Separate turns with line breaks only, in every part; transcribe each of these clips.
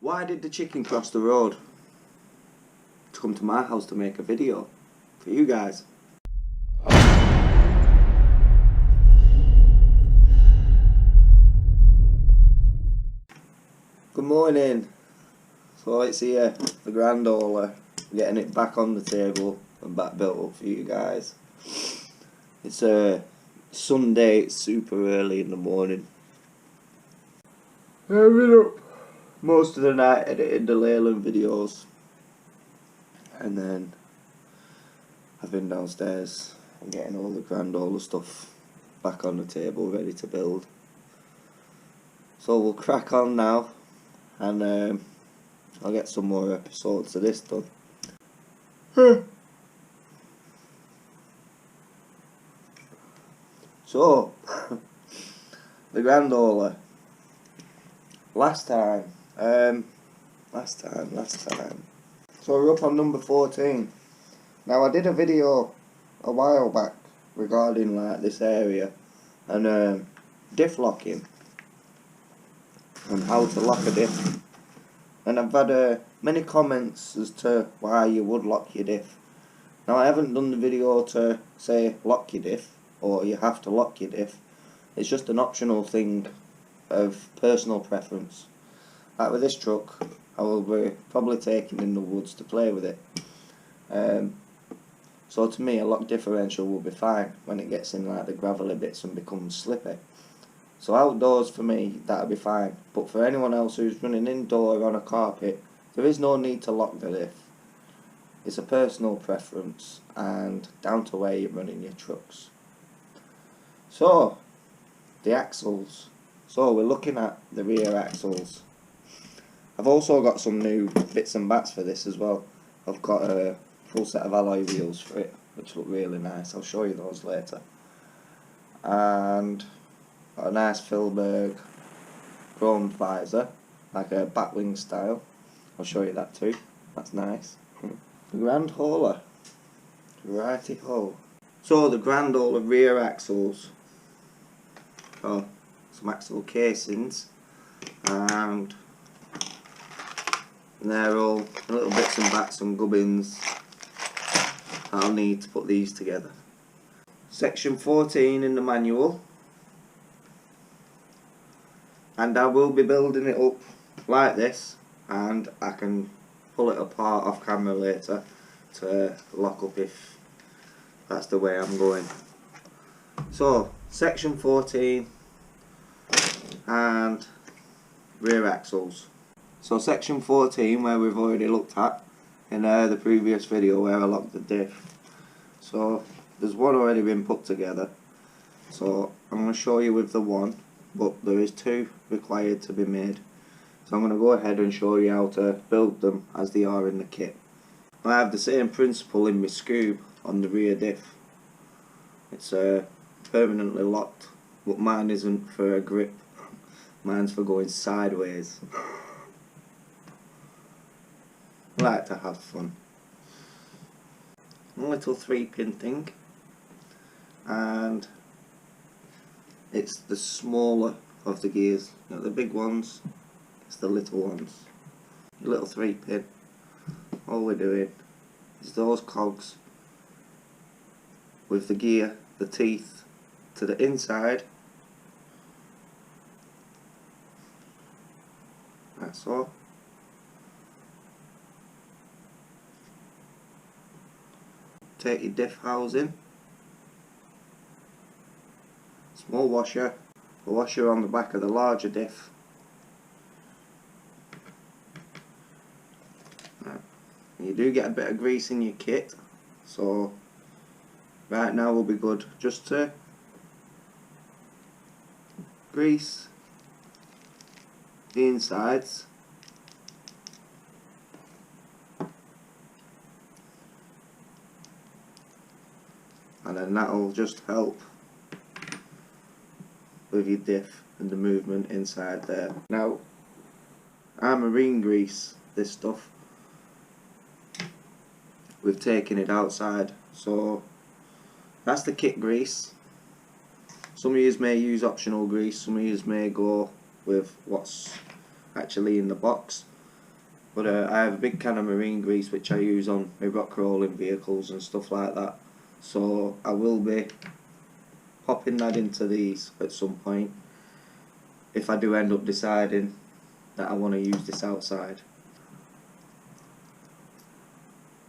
Why did the chicken cross the road to come to my house to make a video for you guys? Good morning. So it's here, the grand hauler, getting it back on the table and back built up for you guys. It's a Sunday, it's super early in the morning. I've been up most of the night editing the Leyland videos, and then I've been downstairs and getting all the grand hauler stuff back on the table ready to build. So we'll crack on now, and I'll get some more episodes of this done. So, the grand hauler. Last time. So we're up on number 14. Now I did a video a while back regarding like this area and diff locking and how to lock a diff. And I've had many comments as to why you would lock your diff. Now I haven't done the video to say lock your diff or you have to lock your diff. It's just an optional thing of personal preference. Like with this truck, I will be probably taking in the woods to play with it. So to me a lock differential will be fine when it gets in like the gravelly bits and becomes slippy. So outdoors for me that'll be fine, but for anyone else who's running indoor on a carpet, there is no need to lock the diff. It's a personal preference and down to where you're running your trucks. So the axles. So we're looking at the rear axles. I've also got some new bits and bats for this as well. I've got a full set of alloy wheels for it, which look really nice. I'll show you those later. And got a nice Filberg chrome visor, like a batwing style. I'll show you that too. That's nice. The grand hauler. Righty ho. So the grand hauler rear axles. Oh, some axle casings, and they're all little bits and bats and gubbins I'll need to put these together. Section 14 in the manual, and I will be building it up like this, and I can pull it apart off camera later to lock up if that's the way I'm going. So section 14 and rear axles. So section 14, where we've already looked at in the previous video where I locked the diff. So there's one already been put together, so I'm going to show you with the one, but there is two required to be made. So I'm going to go ahead and show you how to build them as they are in the kit. I have the same principle in my Scoob on the rear diff. It's permanently locked, but mine isn't for a grip, mine's for going sideways. I like to have fun. A little 3-pin thing, and it's the smaller of the gears, not the big ones, it's the little ones. A little 3-pin. All we're doing is those cogs with the gear, the teeth to the inside. That's all. Take your diff housing, small washer, a washer on the back of the larger diff. You do get a bit of grease in your kit, so right now will be good just to grease the insides. And then that'll just help with your diff and the movement inside there. Now, I marine grease this stuff. We've taken it outside, so that's the kit grease. Some of you may use optional grease, some of you may go with what's actually in the box. But I have a big can of marine grease which I use on my rock crawling vehicles and stuff like that. So I will be popping that into these at some point if I do end up deciding that I want to use this outside.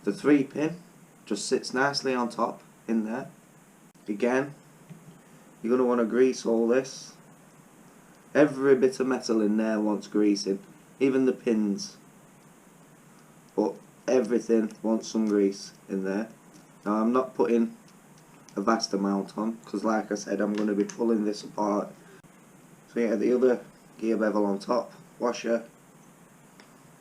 The 3-pin just sits nicely on top in there. Again, you're going to want to grease all this. Every bit of metal in there wants greasing, even the pins. But everything wants some grease in there. Now I'm not putting a vast amount on because, like I said, I'm going to be pulling this apart. So yeah, the other gear bevel on top, washer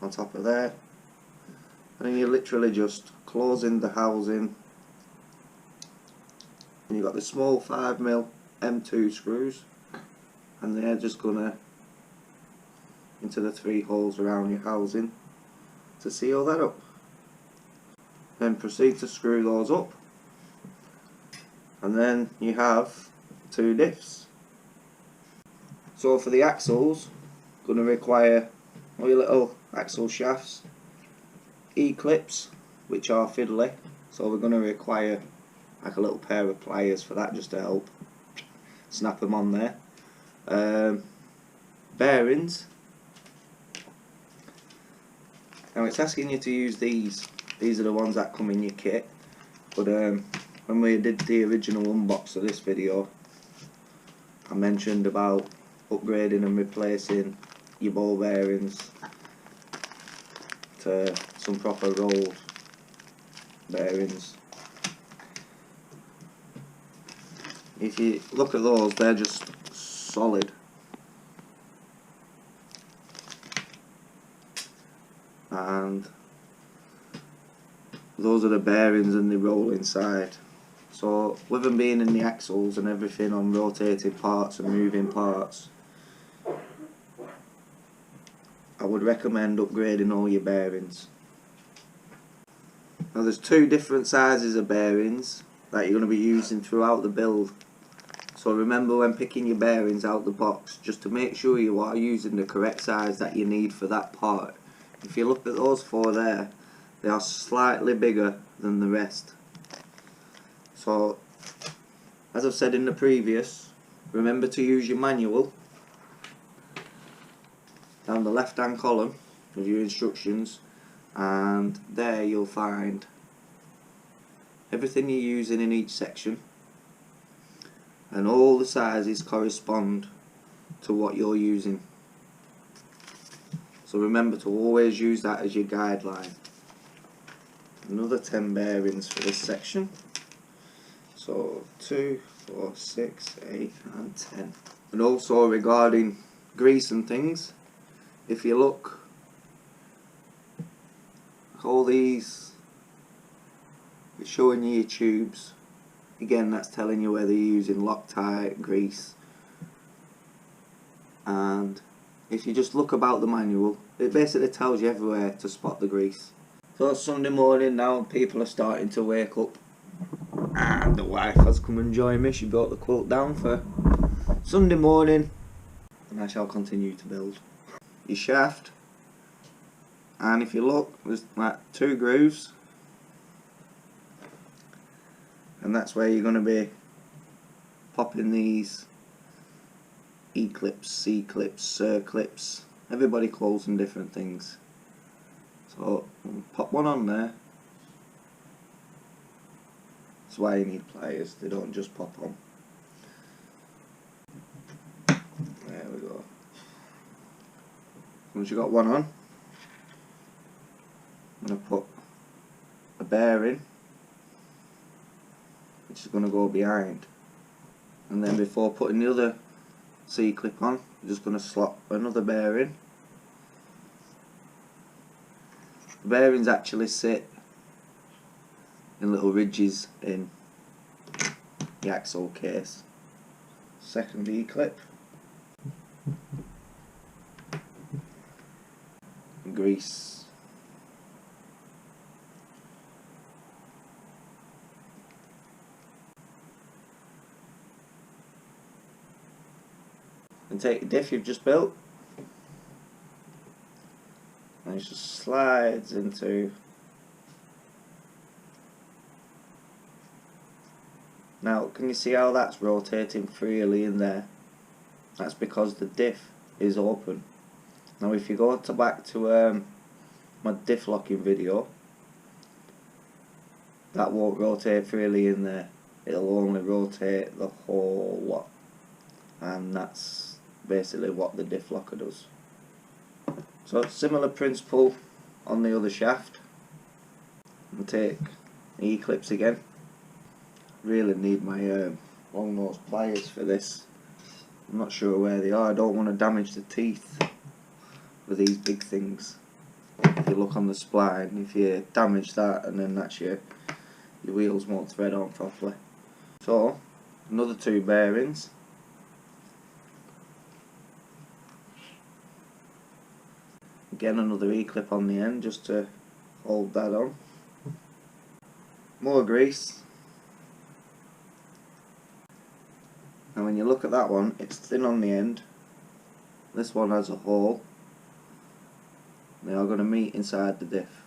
on top of there, and then you're literally just closing the housing. And you've got the small 5mm M2 screws, and they're just gonna into the 3 holes around your housing to seal that up. Then proceed to screw those up, and then you have 2 diffs. So for the axles, going to require all your little axle shafts, E-clips, which are fiddly, so we're going to require like a little pair of pliers for that just to help snap them on there. Bearings. Now it's asking you to use these are the ones that come in your kit, but when we did the original unbox of this video, I mentioned about upgrading and replacing your ball bearings to some proper rolled bearings. If you look at those, they're just solid. And those are the bearings and they roll inside. So with them being in the axles and everything on rotated parts and moving parts, I would recommend upgrading all your bearings. Now there's 2 different sizes of bearings that you're going to be using throughout the build. So remember when picking your bearings out the box, just to make sure you are using the correct size that you need for that part. If you look at those 4 there, they are slightly bigger than the rest. So as I've said in the previous, remember to use your manual down the left hand column of your instructions, and there you'll find everything you're using in each section, and all the sizes correspond to what you're using. So remember to always use that as your guideline. Another 10 bearings for this section. So 2, 4, 6, 8 and 10. And also regarding grease and things, if you look, all these, it's showing you your tubes. Again, that's telling you whether you're using Loctite, grease. And if you just look about the manual, it basically tells you everywhere to spot the grease. So it's Sunday morning now, and people are starting to wake up. And the wife has come and joined me. She brought the quilt down for Sunday morning, and I shall continue to build. Your shaft, and if you look, there's like 2 grooves, and that's where you're going to be popping these E-clips, C-clips, C-clips. Everybody calls them different things. So pop one on there. That's why you need pliers, they don't just pop on. There we go. Once you've got one on, I'm going to put a bearing which is going to go behind, and then before putting the other C-clip on, I'm just going to slot another bearing. The bearings actually sit in little ridges in the axle case. Second E-clip. Grease. And take the diff you've just built and it just slides into. Now can you see how that's rotating freely in there? That's because the diff is open. Now if you go back to my diff locking video, that won't rotate freely in there. It'll only rotate the whole lot, and that's basically what the diff locker does. So it's similar principle on the other shaft. I'll take the E-clips again. Really need my long nose pliers for this. I'm not sure where they are. I don't want to damage the teeth with these big things. If you look on the spline, if you damage that, and then that's your wheels won't thread on properly. So another 2 bearings. Again another E-clip on the end just to hold that on. More grease. Now when you look at that one, it's thin on the end. This one has a hole. They are going to meet inside the diff.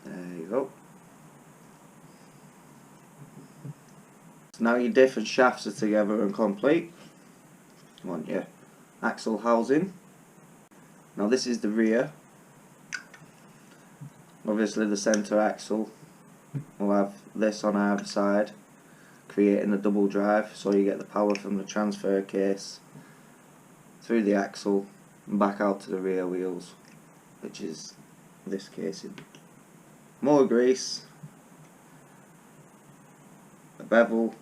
There you go. So now your diff and shafts are together and complete. You want your axle housing. Now this is the rear. Obviously the centre axle will have this on either side, creating a double drive, so you get the power from the transfer case through the axle and back out to the rear wheels, which is this casing. More grease, a bevel,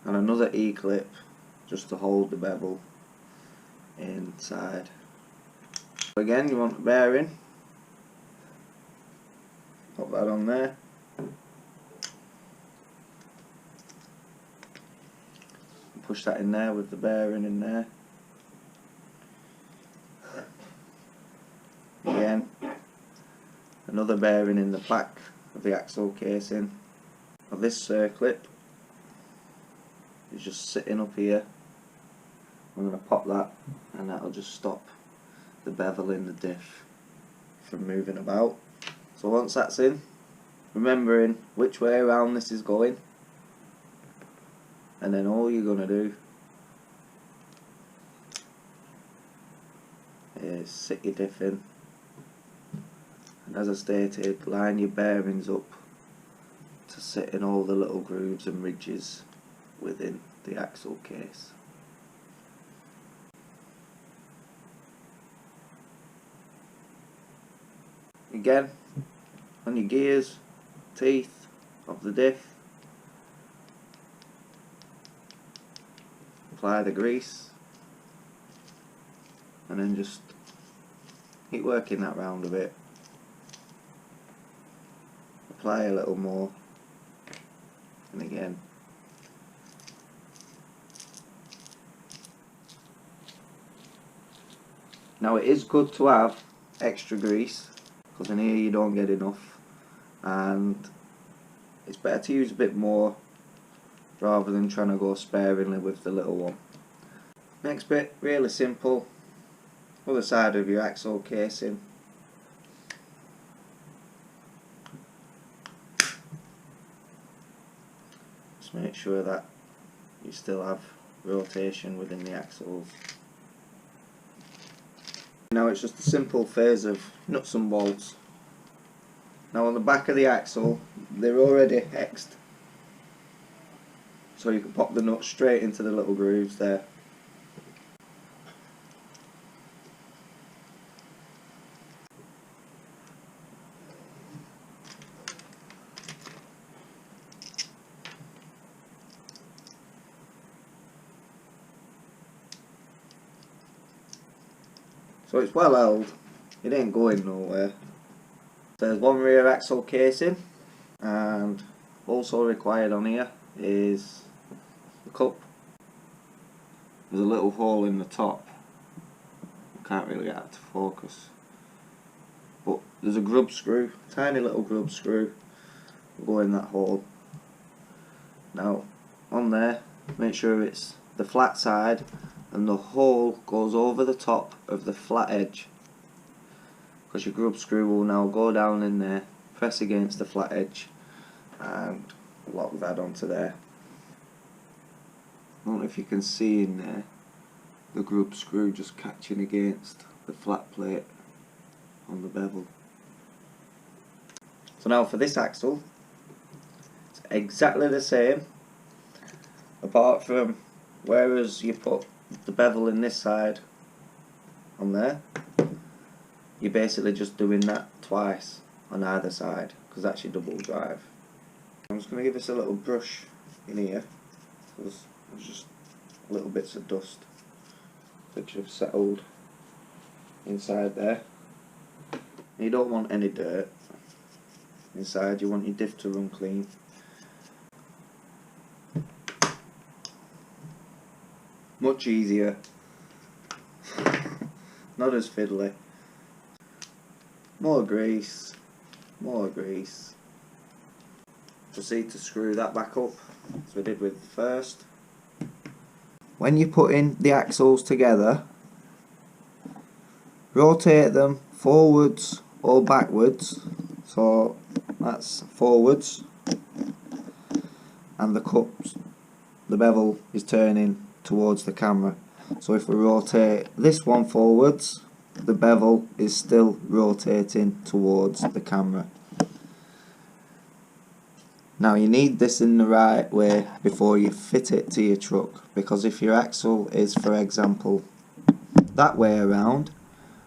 and another E-clip just to hold the bevel inside. Again, you want the bearing. Pop that on there. Push that in there with the bearing in there. Again, another bearing in the back of the axle casing. Now this circlip is just sitting up here. I'm going to pop that, and that'll just stop the bevel in the diff from moving about. So once that's in, remembering which way around this is going, and then all you're going to do is sit your diff in, and as I stated, line your bearings up to sit in all the little grooves and ridges within the axle case. Again, on your gears, teeth of the diff, apply the grease, and then just keep working that round a bit. Apply a little more, and again. Now it is good to have extra grease, because in here you don't get enough, and it's better to use a bit more rather than trying to go sparingly with the little one. Next bit, really simple, other side of your axle casing. Just make sure that you still have rotation within the axles. Now it's just a simple phase of nuts and bolts. Now on the back of the axle, they're already hexed, so you can pop the nuts straight into the little grooves there. So it's well held, it ain't going nowhere. There's one rear axle casing, and also required on here is the cup. There's a little hole in the top. Can't really get that to focus, but there's a grub screw, tiny little grub screw, will go in that hole. Now on there, make sure it's the flat side and the hole goes over the top of the flat edge, because your grub screw will now go down in there, press against the flat edge and lock that onto there. I don't know if you can see in there the grub screw just catching against the flat plate on the bevel. So now for this axle, it's exactly the same, apart from whereas you put the bevel in this side on there, you're basically just doing that twice on either side, because that's your double drive. I'm just going to give this a little brush in here, because there's just little bits of dust which have settled inside there. You don't want any dirt inside, you want your diff to run clean. Much easier, not as fiddly. More grease, more grease. Proceed to screw that back up as we did with the first. When you put in the axles together, rotate them forwards or backwards, so that's forwards, and the cups, the bevel is turning towards the camera. So if we rotate this one forwards, the bevel is still rotating towards the camera. Now you need this in the right way before you fit it to your truck, because if your axle is, for example, that way around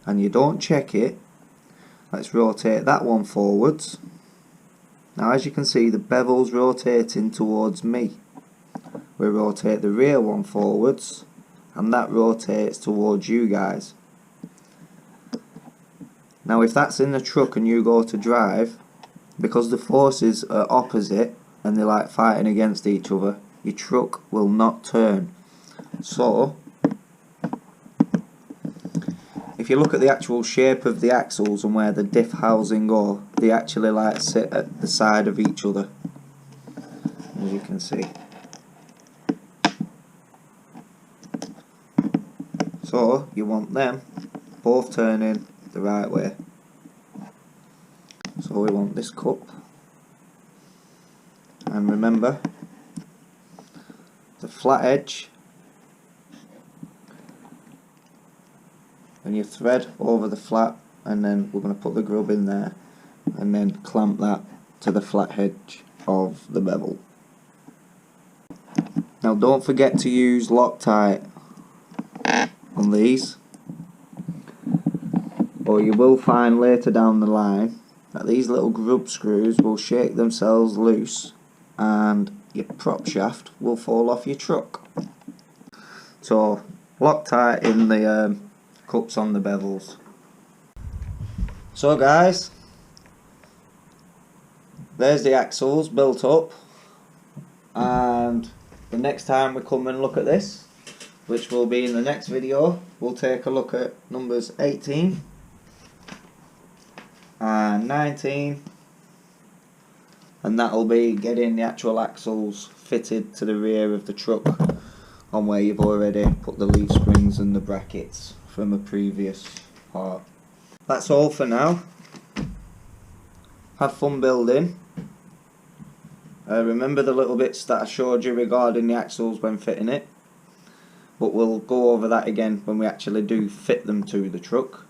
and you don't check it, let's rotate that one forwards. Now as you can see, the bevel's rotating towards me. We rotate the rear one forwards and that rotates towards you guys. Now if that's in the truck and you go to drive, because the forces are opposite and they're like fighting against each other, your truck will not turn. So if you look at the actual shape of the axles and where the diff housing go, they actually like sit at the side of each other, as you can see. So you want them both turning the right way. So we want this cup, and remember the flat edge, and you thread over the flat, and then we're going to put the grub in there and then clamp that to the flat edge of the bevel. Now don't forget to use Loctite on these, or you will find later down the line that these little grub screws will shake themselves loose and your prop shaft will fall off your truck. So Loctite in the cups on the bevels. So guys, there's the axles built up, and the next time we come and look at this, which will be in the next video, we'll take a look at numbers 18 and 19, and that'll be getting the actual axles fitted to the rear of the truck on where you've already put the leaf springs and the brackets from a previous part. That's all for now. Have fun building. Remember the little bits that I showed you regarding the axles when fitting it, but we'll go over that again when we actually do fit them to the truck.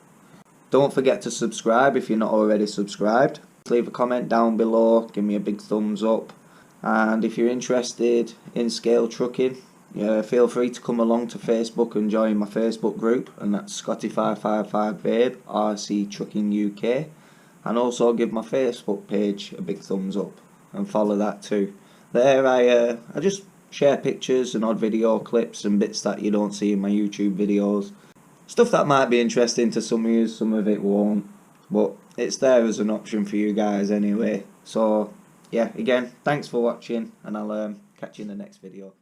Don't forget to subscribe if you're not already subscribed. Leave a comment down below, give me a big thumbs up, and if you're interested in scale trucking, feel free to come along to Facebook and join my Facebook group, and that's Scotty555Babe, RC Truckin UK, and also give my Facebook page a big thumbs up and follow that too. There I just share pictures and odd video clips and bits that you don't see in my YouTube videos. Stuff that might be interesting to some of you, some of it won't, but it's there as an option for you guys anyway. So yeah, again, thanks for watching, and I'll catch you in the next video.